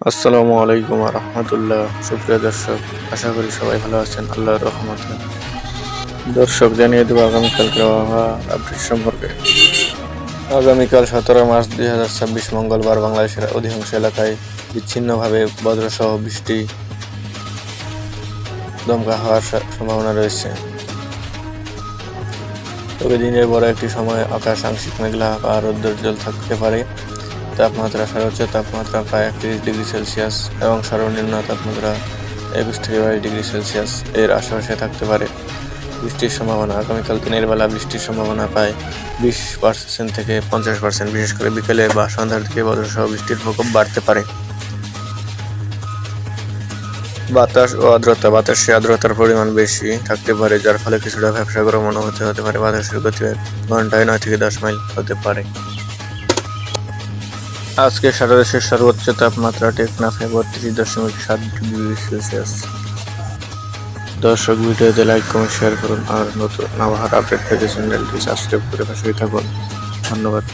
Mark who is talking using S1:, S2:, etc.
S1: আসসালামু আলাইকুম রহমতুল্লাহ। সুপ্রিয় দর্শক, আশা করি সবাই ভালো আছেন আল্লাহর রহমতে। দর্শক, জানিয়ে দেব আগামীকালকে আবহাওয়া আপডেট সম্পর্কে। আগামীকাল 17 মার্চ 2026 মঙ্গলবার বাংলাদেশের অধিকাংশ এলাকায় বিচ্ছিন্নভাবে বজ্রসহ বৃষ্টি, দমকা হওয়ার সম্ভাবনা রয়েছে। তবে দিনের বড় একটি সময় আকাশ আংশিক মেঘলা বা রৌদ্রোজ্জ্বল থাকতে পারে। তাপমাত্রা সর্বোচ্চ তাপমাত্রা প্রায় 31 ডিগ্রি সেলসিয়াস এবং সর্বনিম্ন তাপমাত্রা 21 থেকে 22 ডিগ্রি সেলসিয়াস এর আশেপাশে থাকতে পারে। বৃষ্টির সম্ভাবনা আগামীকাল দিনের বেলা বৃষ্টির সম্ভাবনা প্রায় 20% থেকে 50%, বিশেষ করে বিকেলে বা সন্ধ্যার দিকে বজ্রসহ বৃষ্টির প্রকোপ বাড়তে পারে। বাতাস ও আর্দ্রতা বাতাসে আর্দ্রতার পরিমাণ বেশি থাকতে পারে, যার ফলে কিছুটা ভ্যাপসা গরম অনুভূতি হতে পারে। বাতাসের গতিবেগ ঘন্টায় 9 থেকে 10 মাইল হতে পারে। আজকে সারা দেশের সর্বোচ্চ তাপমাত্রা টেকনাফে 32.7 ডিগ্রি সেলসিয়াস। দর্শক, ভিডিওতে লাইক, কমেন্ট, শেয়ার করুন আর নতুন আবহাওয়ার আপডেট পেতে চ্যানেলটি সাবস্ক্রাইব করে পাশেই থাকুন। ধন্যবাদ।